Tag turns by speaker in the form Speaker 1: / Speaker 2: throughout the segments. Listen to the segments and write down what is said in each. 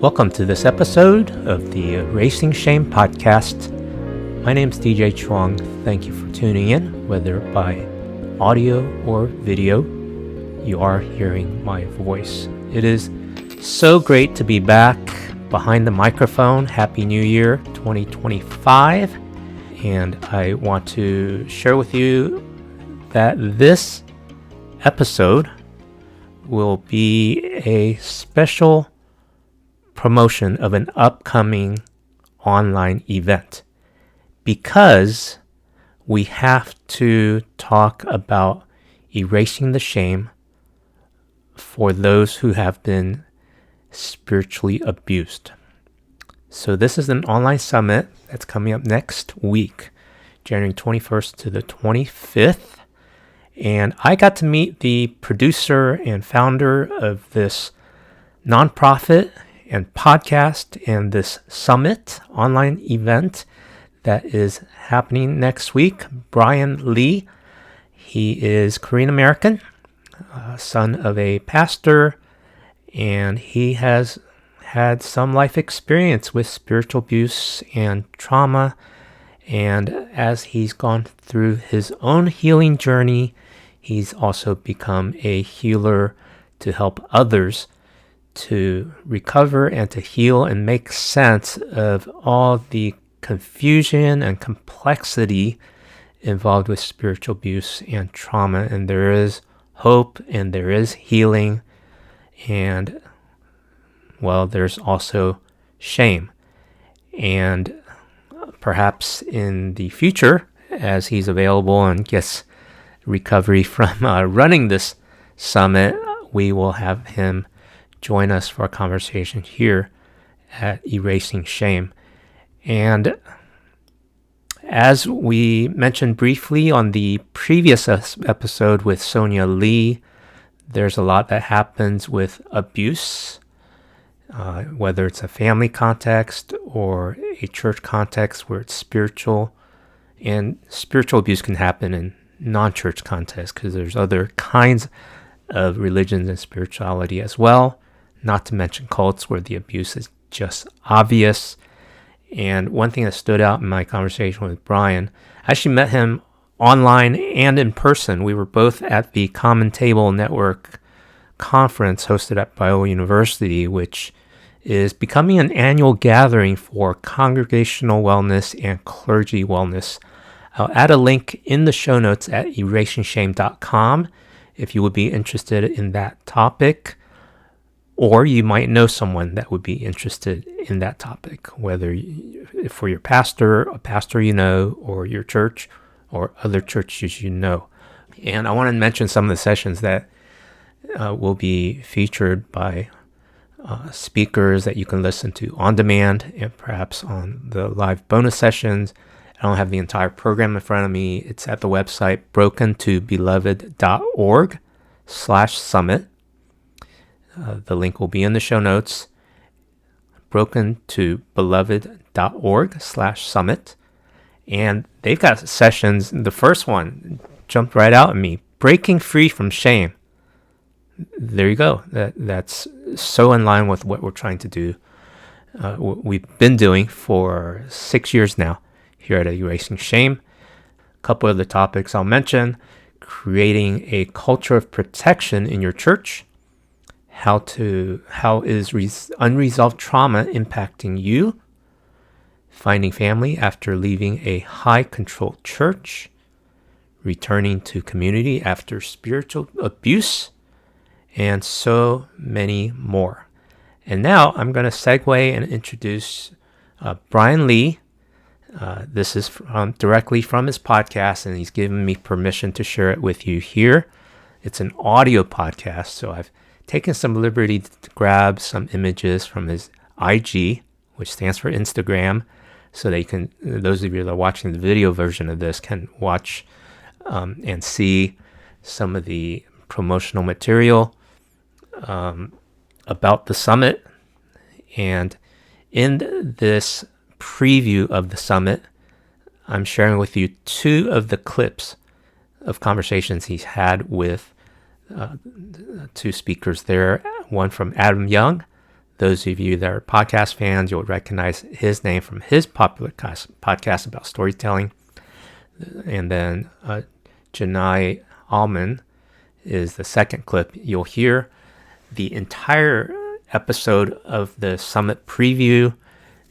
Speaker 1: Welcome to this episode of the Erasing Shame podcast. My name is DJ Chuang. Thank you for tuning in, whether by audio or video. You are hearing my voice. It is so great to be back behind the microphone. Happy New Year 2025. And I want to share with you that this episode will be a special promotion of an upcoming online event, because we have to talk about erasing the shame for those who have been spiritually abused. So this is an online summit that's coming up next week, January 21st to the 25th. And I got to meet the producer and founder of this nonprofit and podcast and this summit online event that is happening next week. Brian Lee, he is Korean American, son of a pastor, and he has had some life experience with spiritual abuse and trauma. And as he's gone through his own healing journey, he's also become a healer to help others to recover and to heal and make sense of all the confusion and complexity involved with spiritual abuse and trauma. And there is hope and there is healing, and well, there's also shame. And perhaps in the future, as he's available and gets recovery from running this summit, we will have him join us for a conversation here at Erasing Shame. And as we mentioned briefly on the previous episode with Sonia Lee, there's a lot that happens with abuse, whether it's a family context or a church context where it's spiritual. And spiritual abuse can happen in non-church contexts because there's other kinds of religions and spirituality as well, not to mention cults where the abuse is just obvious. And one thing that stood out in my conversation with Brian, I actually met him online and in person. We were both at the Common Table Network conference hosted at Biola University, which is becoming an annual gathering for congregational wellness and clergy wellness. I'll add a link in the show notes at erasingshame.com if you would be interested in that topic, or you might know someone that would be interested in that topic, whether for your pastor, a pastor you know, or your church, or other churches you know. And I want to mention some of the sessions that will be featured by speakers that you can listen to on demand and perhaps on the live bonus sessions. I don't have the entire program in front of me. It's at the website brokentobeloved.org/summit. The link will be in the show notes, brokentobeloved.org/summit. And they've got sessions. The first one jumped right out at me, breaking free from shame. There you go. That's so in line with what we're trying to do. We've been doing for 6 years now here at Erasing Shame. A couple of the topics I'll mention: creating a culture of protection in your church, how is unresolved trauma impacting you, finding family after leaving a high-control church, returning to community after spiritual abuse, and so many more. And now I'm going to segue and introduce Brian Lee. This is directly from his podcast, and he's given me permission to share it with you here. It's an audio podcast, so I've taken some liberty to grab some images from his IG, which stands for Instagram, so that those of you that are watching the video version of this can watch and see some of the promotional material about the summit. And in this preview of the summit, I'm sharing with you 2 of the clips of conversations he's had with 2 speakers there. One from Adam Young, Those of you that are podcast fans, you'll recognize his name from his popular podcast about storytelling. And then Janai Alman is the second clip. You'll hear the entire episode of the Summit preview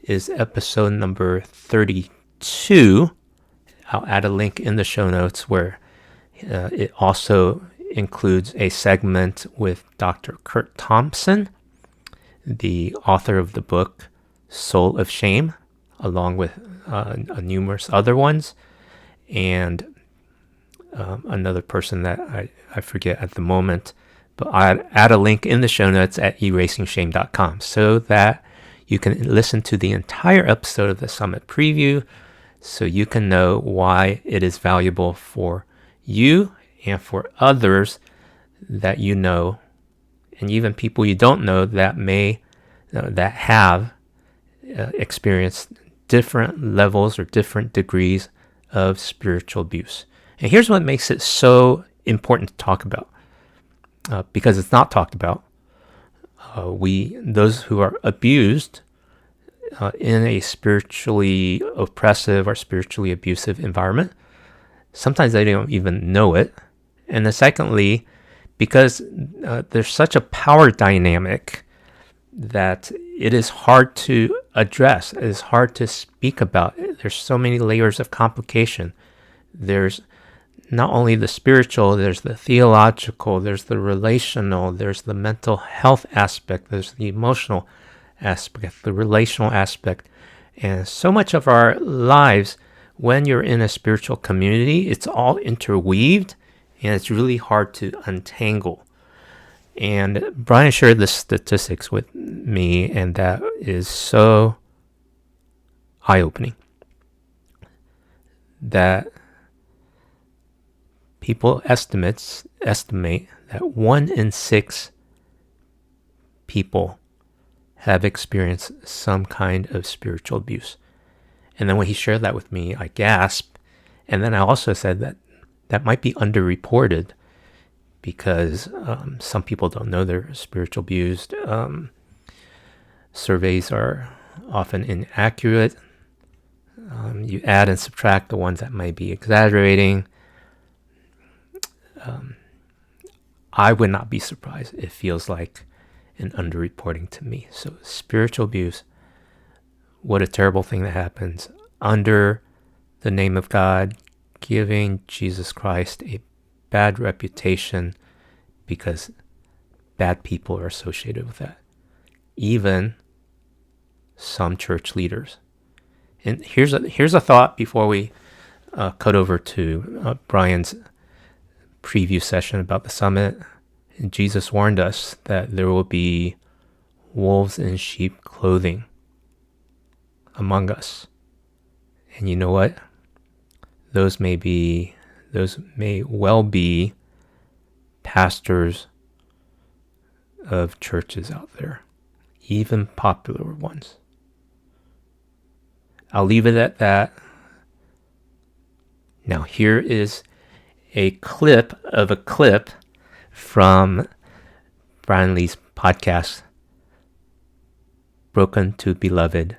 Speaker 1: is episode number 32. I'll add a link in the show notes where it also includes a segment with Dr. Kurt Thompson, the author of the book Soul of Shame, along with numerous other ones, and another person that I forget at the moment, but I'll add a link in the show notes at erasingshame.com so that you can listen to the entire episode of the Summit preview so you can know why it is valuable for you and for others that you know, and even people you don't know that have experienced different levels or different degrees of spiritual abuse. And here's what makes it so important to talk about, because it's not talked about. Those who are abused in a spiritually oppressive or spiritually abusive environment, sometimes they don't even know it. And then secondly, because there's such a power dynamic that it is hard to address, it is hard to speak about. There's so many layers of complication. There's not only the spiritual, there's the theological, there's the relational, there's the mental health aspect, there's the emotional aspect, the relational aspect. And so much of our lives, when you're in a spiritual community, it's all interweaved and it's really hard to untangle. And Brian shared the statistics with me, and that is so eye-opening. That people estimate that 1 in 6 people have experienced some kind of spiritual abuse. And then when he shared that with me, I gasped. And then I also said that might be underreported because some people don't know they're spiritual abused. Surveys are often inaccurate. You add and subtract the ones that might be exaggerating. I would not be surprised. It feels like an underreporting to me. So spiritual abuse, what a terrible thing that happens under the name of God, giving Jesus Christ a bad reputation because bad people are associated with that. Even some church leaders. And here's a thought before we cut over to Brian's preview session about the summit. And Jesus warned us that there will be wolves in sheep clothing among us. And you know what? Those may well be pastors of churches out there, even popular ones. I'll leave it at that. Now here is a clip from Brian Lee's podcast, Broken to Beloved.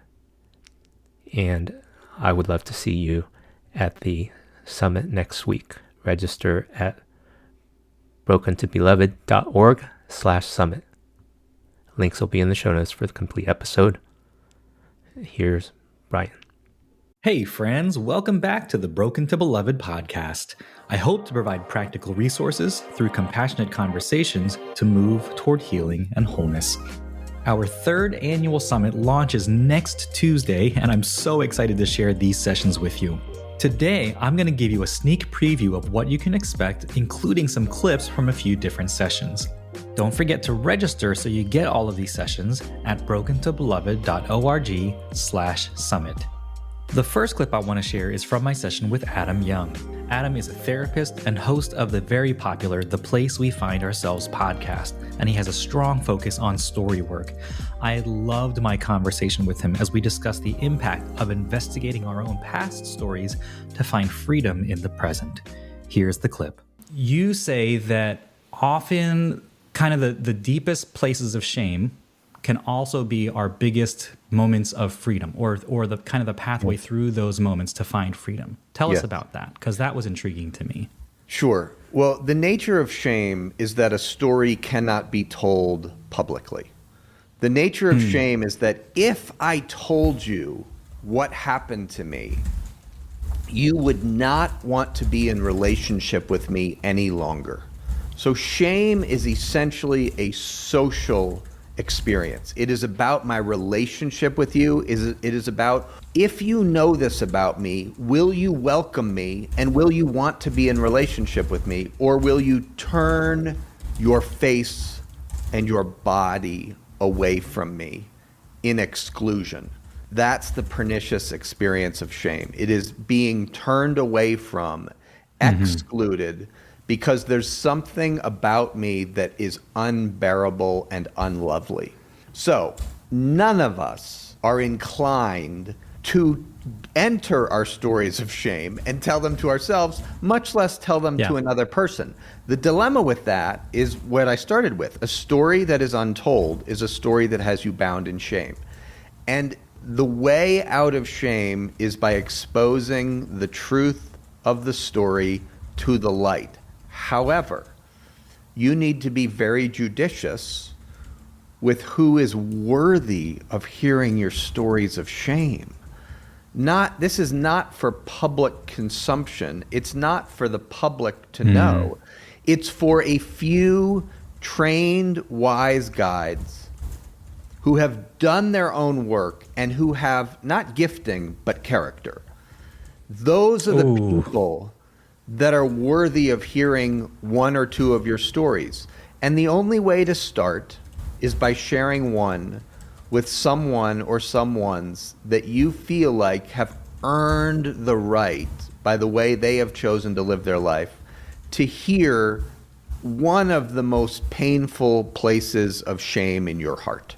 Speaker 1: And I would love to see you at the summit next week. Register at brokentobeloved.org/summit. Links will be in the show notes for the complete episode. Here's Brian.
Speaker 2: Hey friends, welcome back to the Broken to Beloved podcast. I hope to provide practical resources through compassionate conversations to move toward healing and wholeness. Our third annual summit launches next Tuesday, and I'm so excited to share these sessions with you. Today, I'm going to give you a sneak preview of what you can expect, including some clips from a few different sessions. Don't forget to register so you get all of these sessions at brokentobeloved.org/summit. The first clip I want to share is from my session with Adam Young. Adam is a therapist and host of the very popular The Place We Find Ourselves podcast, and he has a strong focus on story work. I loved my conversation with him as we discussed the impact of investigating our own past stories to find freedom in the present. Here's the clip. You say that often kind of the deepest places of shame can also be our biggest moments of freedom, or the kind of the pathway through those moments to find freedom. Tell us about that, because that was intriguing to me.
Speaker 3: Sure. Well, the nature of shame is that a story cannot be told publicly. The nature of shame is that if I told you what happened to me, you would not want to be in relationship with me any longer. So shame is essentially a social experience. It is about my relationship with you. It is about, if you know this about me, will you welcome me and will you want to be in relationship with me, or will you turn your face and your body away from me in exclusion? That's the pernicious experience of shame. It is being turned away from, excluded, because there's something about me that is unbearable and unlovely. So none of us are inclined to enter our stories of shame and tell them to ourselves, much less tell them to another person. The dilemma with that is what I started with. A story that is untold is a story that has you bound in shame. And the way out of shame is by exposing the truth of the story to the light. However, you need to be very judicious with who is worthy of hearing your stories of shame. This is not for public consumption. It's not for the public to know. It's for a few trained, wise guides who have done their own work and who have not gifting, but character. Those are the people that are worthy of hearing one or two of your stories. And the only way to start is by sharing one with someone or someones that you feel like have earned the right, by the way they have chosen to live their life, to hear one of the most painful places of shame in your heart.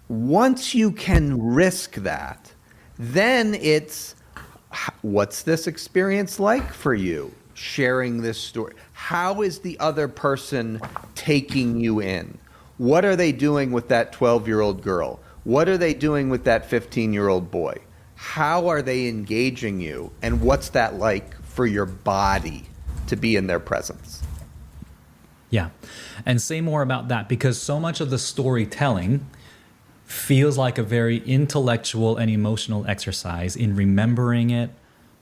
Speaker 3: Once you can risk that, then it's, what's this experience like for you, sharing this story? How is the other person taking you in? What are they doing with that 12-year-old girl? What are they doing with that 15-year-old boy? How are they engaging you? And what's that like for your body to be in their presence?
Speaker 2: Yeah. And say more about that, because so much of the storytelling feels like a very intellectual and emotional exercise in remembering it,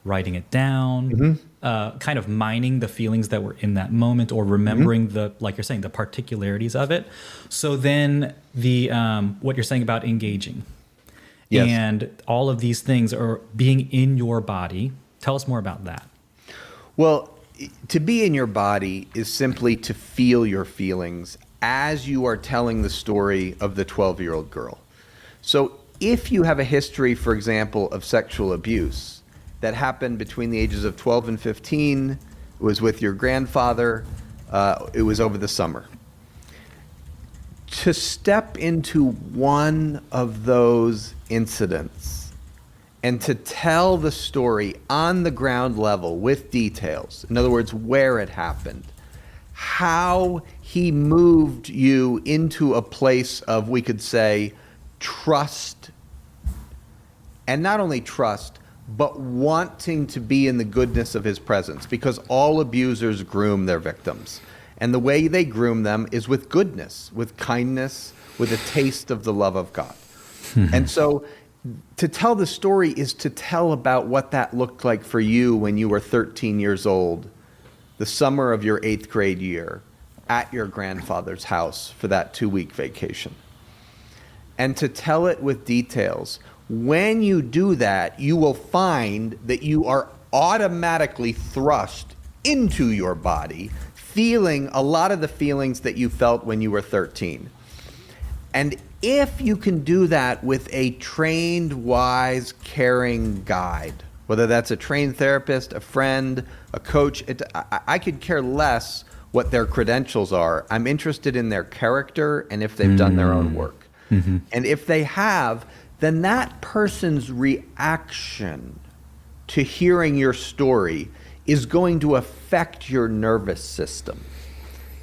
Speaker 2: writing it down, kind of mining the feelings that were in that moment, or remembering the, like you're saying, the particularities of it. So then the what you're saying about engaging and all of these things are being in your body. Tell us more about that.
Speaker 3: Well, to be in your body is simply to feel your feelings as you are telling the story of the 12-year-old girl. So if you have a history, for example, of sexual abuse that happened between the ages of 12 and 15, it was with your grandfather, it was over the summer. To step into one of those incidents and to tell the story on the ground level with details, in other words, where it happened, how he moved you into a place of, we could say, trust, and not only trust, but wanting to be in the goodness of his presence, because all abusers groom their victims. And the way they groom them is with goodness, with kindness, with a taste of the love of God. And so to tell the story is to tell about what that looked like for you when you were 13 years old, the summer of your 8th grade year, at your grandfather's house for that 2-week vacation. And to tell it with details. When you do that, you will find that you are automatically thrust into your body, feeling a lot of the feelings that you felt when you were 13. And if you can do that with a trained, wise, caring guide, whether that's a trained therapist, a friend, a coach, I could care less what their credentials are. I'm interested in their character and if they've done their own work. And if they have, then that person's reaction to hearing your story is going to affect your nervous system.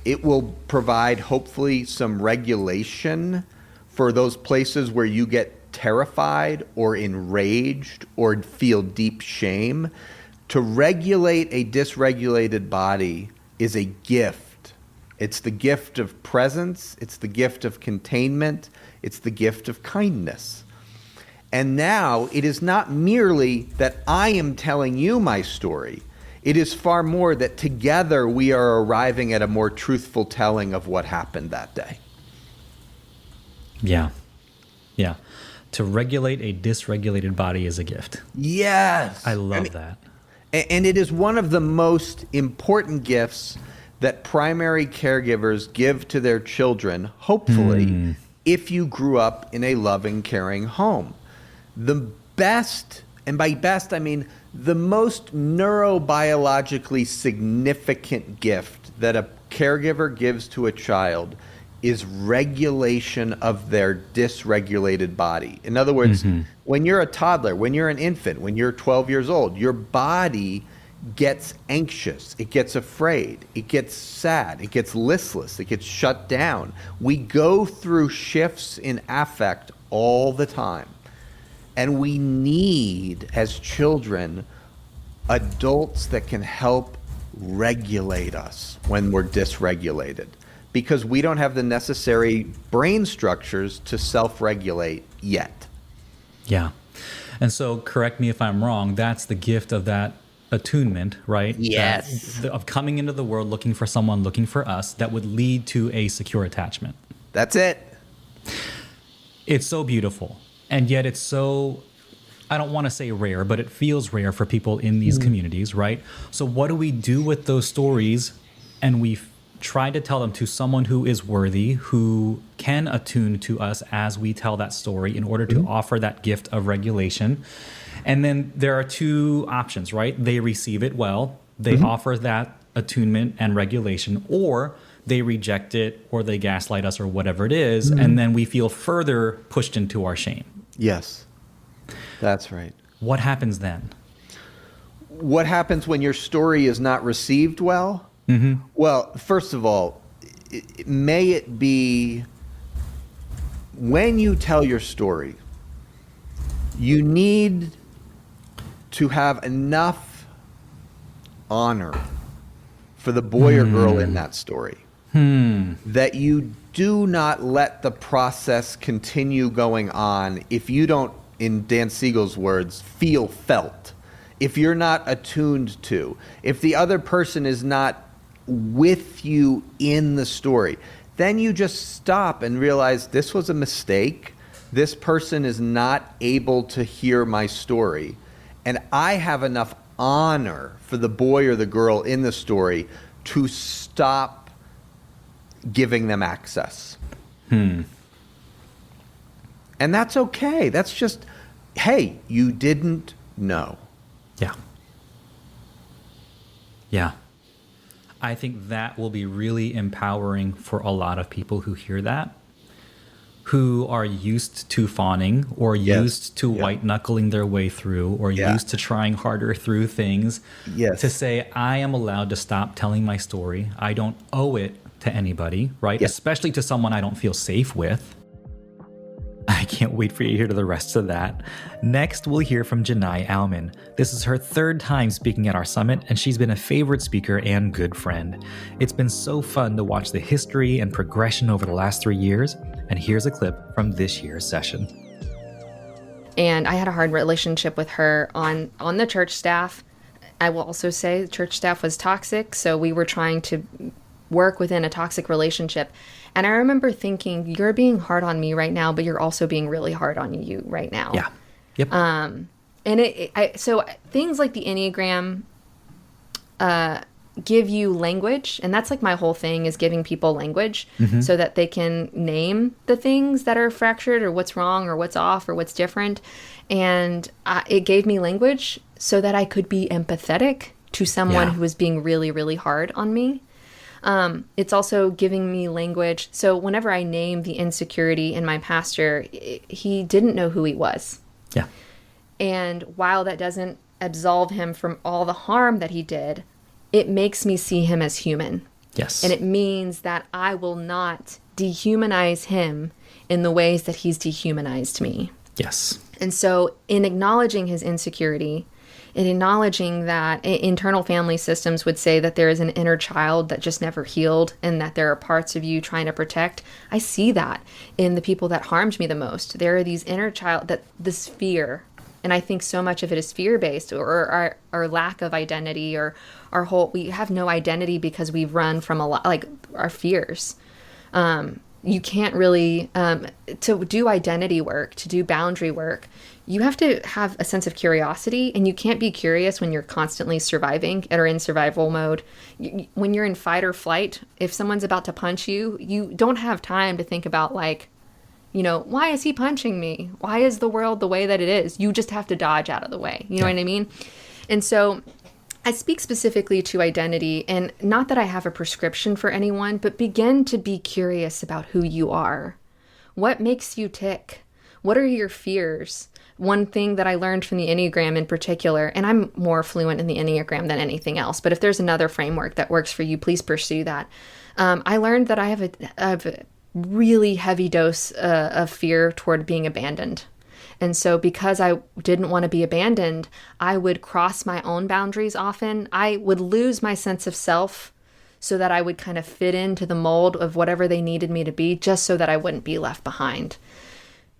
Speaker 3: It will provide, hopefully, some regulation for those places where you get terrified or enraged or feel deep shame. To regulate a dysregulated body is a gift. It's the gift of presence. It's the gift of containment. It's the gift of kindness. And now it is not merely that I am telling you my story. It is far more that together we are arriving at a more truthful telling of what happened that day.
Speaker 2: Yeah. Yeah. To regulate a dysregulated body is a gift.
Speaker 3: Yes.
Speaker 2: I love that.
Speaker 3: And it is one of the most important gifts that primary caregivers give to their children, hopefully, if you grew up in a loving, caring home. The best, and by best I mean the most neurobiologically significant gift that a caregiver gives to a child is regulation of their dysregulated body. In other words, when you're a toddler, when you're an infant, when you're 12 years old, your body gets anxious, it gets afraid, it gets sad, it gets listless, it gets shut down. We go through shifts in affect all the time. And we need, as children, adults that can help regulate us when we're dysregulated, because we don't have the necessary brain structures to self-regulate yet.
Speaker 2: Yeah. And so, correct me if I'm wrong, that's the gift of that attunement, right?
Speaker 3: Yes.
Speaker 2: Of coming into the world looking for someone, looking for us, that would lead to a secure attachment.
Speaker 3: That's it.
Speaker 2: It's so beautiful. And yet it's so, I don't want to say rare, but it feels rare for people in these communities, right? So what do we do with those stories? And we try to tell them to someone who is worthy, who can attune to us as we tell that story in order to offer that gift of regulation. And then there are two options, right? They receive it well, they offer that attunement and regulation, or they reject it, or they gaslight us, or whatever it is, and then we feel further pushed into our shame.
Speaker 3: Yes, that's right.
Speaker 2: What happens then?
Speaker 3: What happens when your story is not received well? Well, first of all, may it be when you tell your story, you need to have enough honor for the boy or girl in that story that you do not let the process continue going on if you don't, in Dan Siegel's words, feel felt. If you're not attuned to, if the other person is not with you in the story, then you just stop and realize this was a mistake. This person is not able to hear my story. And I have enough honor for the boy or the girl in the story to stop giving them access. And that's okay. That's just, hey, you didn't know.
Speaker 2: Yeah. Yeah. I think that will be really empowering for a lot of people who hear that, who are used to fawning or used to white knuckling their way through or used to trying harder through things. To say, I am allowed to stop telling my story. I don't owe it to anybody, right? Especially to someone I don't feel safe with. I can't wait for you to hear the rest of that. Next, we'll hear from Janai Alman. This is her third time speaking at our summit, and she's been a favorite speaker and good friend. It's been so fun to watch the history and progression over the last 3 years, and here's a clip from this year's session.
Speaker 4: And I had a hard relationship with her on the church staff. I will also say the church staff was toxic, so we were trying to work within a toxic relationship. And I remember thinking, you're being hard on me right now, but you're also being really hard on you right now.
Speaker 2: Yeah. Yep.
Speaker 4: And so things like the Enneagram give you language. And that's like my whole thing, is giving people language so that they can name the things that are fractured or what's wrong or what's off or what's different. And it gave me language so that I could be empathetic to someone who was being really, really hard on me. It's also giving me language. So whenever I name the insecurity in my pastor, he didn't know who he was.
Speaker 2: Yeah.
Speaker 4: And while that doesn't absolve him from all the harm that he did, it makes me see him as human.
Speaker 2: Yes.
Speaker 4: And it means that I will not dehumanize him in the ways that he's dehumanized me.
Speaker 2: Yes.
Speaker 4: And so in acknowledging his insecurity, in acknowledging that internal family systems would say that there is an inner child that just never healed and that there are parts of you trying to protect, I see that in the people that harmed me the most. There are these inner child, that this fear, and I think so much of it is fear-based, or our lack of identity, or our whole, we have no identity because we've run from a lot, like our fears. You can't really, to do identity work, to do boundary work, you have to have a sense of curiosity, and you can't be curious when you're constantly surviving or in survival mode. When you're in fight or flight, if someone's about to punch you, you don't have time to think about like, why is he punching me? Why is the world the way that it is? You just have to dodge out of the way. You know what I mean? And so I speak specifically to identity, and not that I have a prescription for anyone, but begin to be curious about who you are. What makes you tick? What are your fears? One thing that I learned from the Enneagram in particular, and I'm more fluent in the Enneagram than anything else, but if there's another framework that works for you, please pursue that. I learned that I have a really heavy dose of fear toward being abandoned. And so because I didn't want to be abandoned, I would cross my own boundaries often. I would lose my sense of self so that I would kind of fit into the mold of whatever they needed me to be, just so that I wouldn't be left behind.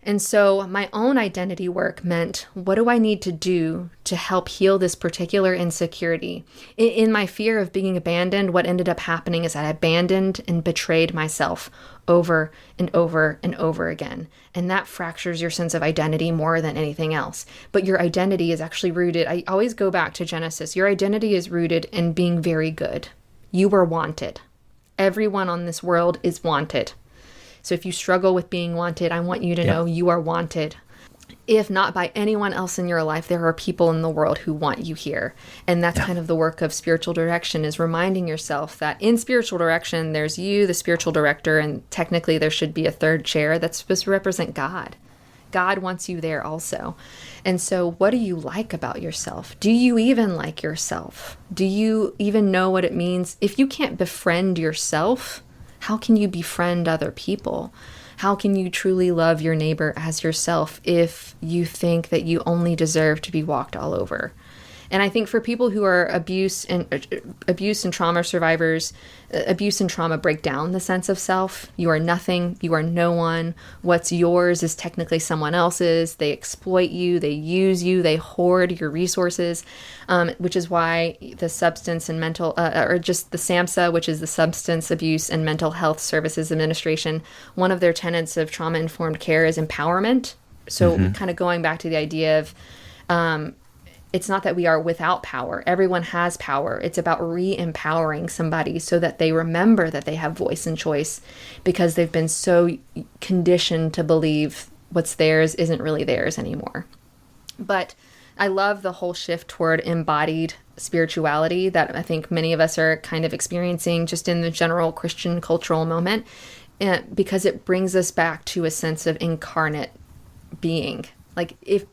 Speaker 4: And so my own identity work meant, what do I need to do to help heal this particular insecurity? In my fear of being abandoned, what ended up happening is I abandoned and betrayed myself over and over and over again. And that fractures your sense of identity more than anything else. But your identity is actually rooted, I always go back to Genesis, your identity is rooted in being very good. You were wanted. Everyone on this world is wanted. So if you struggle with being wanted, I want you to know you are wanted. If not by anyone else in your life, there are people in the world who want you here. And that's kind of the work of spiritual direction, is reminding yourself that in spiritual direction, there's you, the spiritual director, and technically there should be a third chair that's supposed to represent God. God wants you there also. And so what do you like about yourself? Do you even like yourself? Do you even know what it means? If you can't befriend yourself, how can you befriend other people? How can you truly love your neighbor as yourself if you think that you only deserve to be walked all over? And I think for people who are abuse and trauma survivors, abuse and trauma break down the sense of self. You are nothing. You are no one. What's yours is technically someone else's. They exploit you. They use you. They hoard your resources, which is why the substance and mental, or just the SAMHSA, which is the Substance Abuse and Mental Health Services Administration, one of their tenets of trauma-informed care is empowerment. So kind of going back to the idea of, it's not that we are without power. Everyone has power. It's about re-empowering somebody so that they remember that they have voice and choice, because they've been so conditioned to believe what's theirs isn't really theirs anymore. But I love the whole shift toward embodied spirituality that I think many of us are kind of experiencing just in the general Christian cultural moment, because it brings us back to a sense of incarnate being. Like if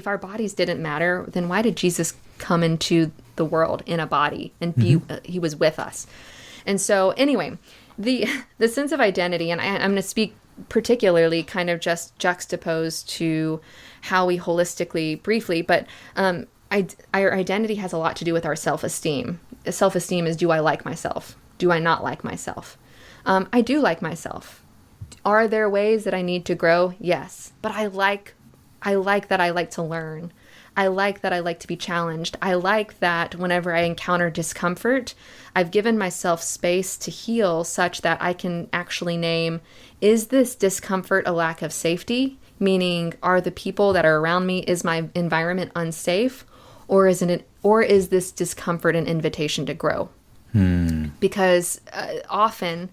Speaker 4: our bodies didn't matter, then why did Jesus come into the world in a body and he was with us? And so anyway, the sense of identity, and I'm going to speak particularly kind of just juxtaposed to how we holistically, briefly, but our identity has a lot to do with our self-esteem. Self-esteem is, do I like myself? Do I not like myself? I do like myself. Are there ways that I need to grow? Yes. But I like that I like to learn. I like that I like to be challenged. I like that whenever I encounter discomfort, I've given myself space to heal such that I can actually name, is this discomfort a lack of safety? Meaning, are the people that are around me, is my environment unsafe? Or is this discomfort an invitation to grow? Because often,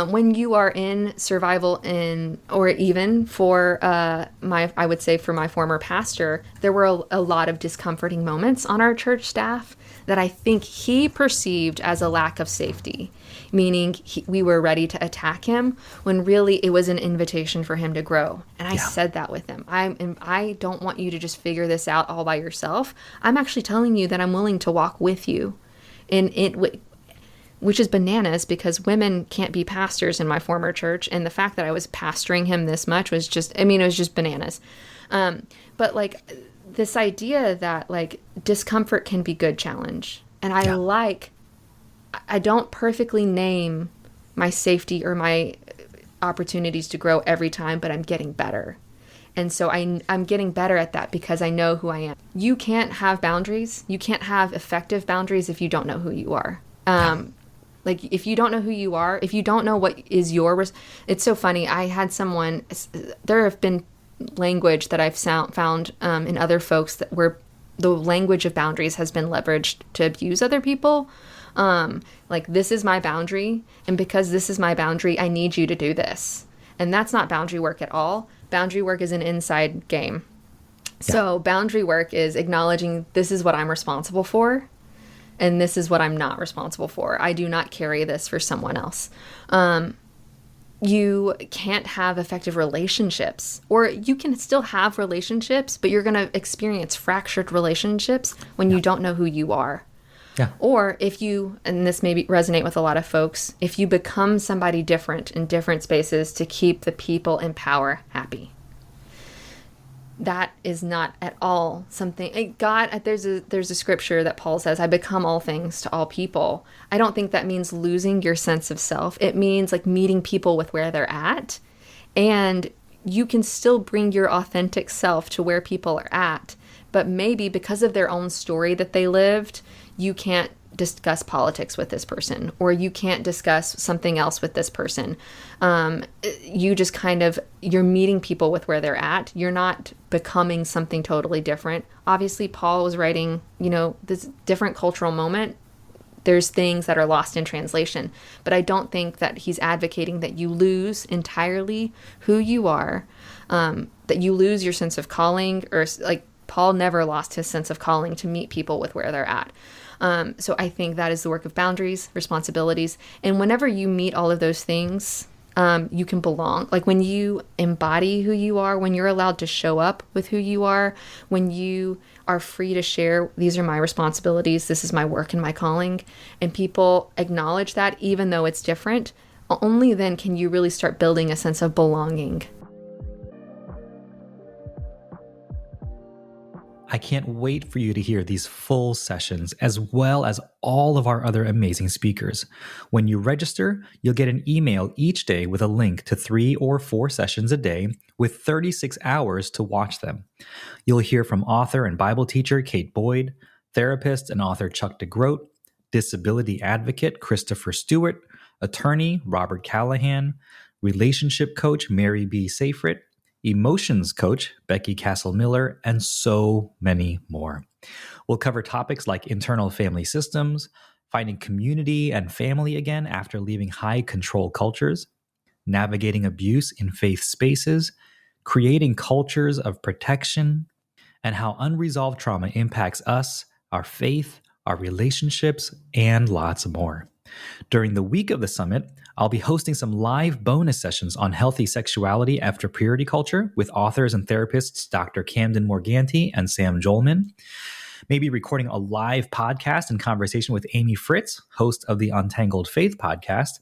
Speaker 4: when you are in survival or even for I would say for my former pastor, there were a lot of discomforting moments on our church staff that I think he perceived as a lack of safety, meaning we were ready to attack him when really it was an invitation for him to grow. And I said that with him. I don't want you to just figure this out all by yourself. I'm actually telling you that I'm willing to walk with you which is bananas because women can't be pastors in my former church. And the fact that I was pastoring him this much was just, I mean, it was just bananas. But like this idea that like discomfort can be good challenge. And I don't perfectly name my safety or my opportunities to grow every time, but I'm getting better. And so I'm getting better at that because I know who I am. You can't have boundaries. You can't have effective boundaries if you don't know who you are. Like if you don't know who you are, if you don't know what is it's so funny. I had someone, there have been language that I've found in other folks that where the language of boundaries has been leveraged to abuse other people. Like this is my boundary. And because this is my boundary, I need you to do this. And that's not boundary work at all. Boundary work is an inside game. So boundary work is acknowledging this is what I'm responsible for. And this is what I'm not responsible for. I do not carry this for someone else. You can't have effective relationships, or you can still have relationships, but you're going to experience fractured relationships when you don't know who you are.
Speaker 2: Yeah.
Speaker 4: Or if you, and this may resonate with a lot of folks, if you become somebody different in different spaces to keep the people in power happy. That is not at all something God, there's a scripture that Paul says, I become all things to all people. I don't think that means losing your sense of self. It means like meeting people with where they're at, and you can still bring your authentic self to where people are at. But maybe because of their own story that they lived, you can't discuss politics with this person, or you can't discuss something else with this person. You just you're meeting people with where they're at. You're not becoming something totally different. Obviously, Paul was writing, this different cultural moment. There's things that are lost in translation, but I don't think that he's advocating that you lose entirely who you are, that you lose your sense of calling, or like Paul never lost his sense of calling to meet people with where they're at. So I think that is the work of boundaries, responsibilities. And whenever you meet all of those things, you can belong. Like when you embody who you are, when you're allowed to show up with who you are, when you are free to share, these are my responsibilities, this is my work and my calling, and people acknowledge that even though it's different, only then can you really start building a sense of belonging.
Speaker 2: I can't wait for you to hear these full sessions, as well as all of our other amazing speakers. When you register, you'll get an email each day with a link to 3 or 4 sessions a day with 36 hours to watch them. You'll hear from author and Bible teacher Kate Boyd, therapist and author Chuck DeGroat, disability advocate Christopher Stewart, attorney Robert Callahan, relationship coach Mary B. Seyfried, emotions coach Becky Castle-Miller, and so many more. We'll cover topics like internal family systems, finding community and family again after leaving high control cultures, navigating abuse in faith spaces, creating cultures of protection, and how unresolved trauma impacts us, our faith, our relationships, and lots more. During the week of the summit, I'll be hosting some live bonus sessions on healthy sexuality after purity culture with authors and therapists Dr. Camden Morganti and Sam Jolman. Maybe recording a live podcast and conversation with Amy Fritz, host of the Untangled Faith podcast,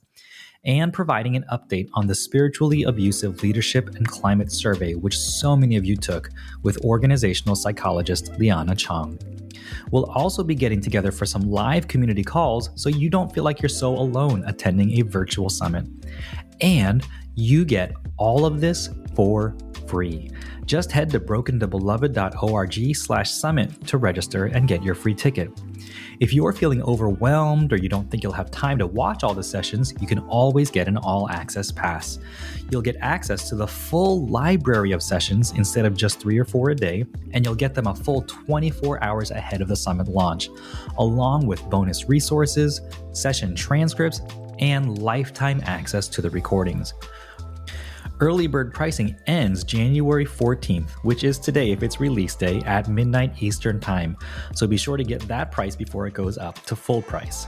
Speaker 2: and providing an update on the Spiritually Abusive Leadership and Climate Survey, which so many of you took with organizational psychologist Liana Chang. We'll also be getting together for some live community calls so you don't feel like you're so alone attending a virtual summit. And you get all of this for free. Just head to brokentobeloved.org/summit to register and get your free ticket. If you're feeling overwhelmed or you don't think you'll have time to watch all the sessions, you can always get an all-access pass. You'll get access to the full library of sessions instead of just 3 or 4 a day, and you'll get them a full 24 hours ahead of the summit launch, along with bonus resources, session transcripts, and lifetime access to the recordings. Early bird pricing ends January 14th, which is today if it's release day at midnight Eastern Time, so be sure to get that price before it goes up to full price.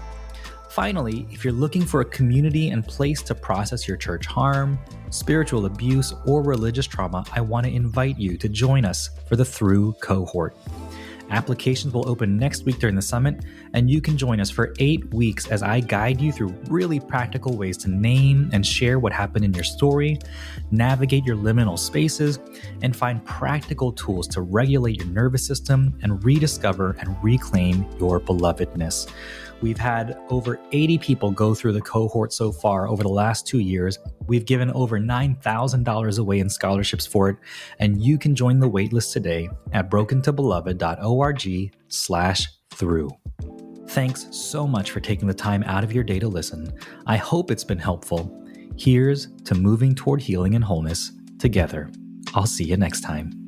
Speaker 2: Finally, if you're looking for a community and place to process your church harm, spiritual abuse, or religious trauma, I want to invite you to join us for the Through cohort. Applications will open next week during the summit, and you can join us for 8 weeks as I guide you through really practical ways to name and share what happened in your story, navigate your liminal spaces, and find practical tools to regulate your nervous system and rediscover and reclaim your belovedness. We've had over 80 people go through the cohort so far over the last 2 years. We've given over $9,000 away in scholarships for it, and you can join the waitlist today at brokentobeloved.org/through. Thanks so much for taking the time out of your day to listen. I hope it's been helpful. Here's to moving toward healing and wholeness together. I'll see you next time.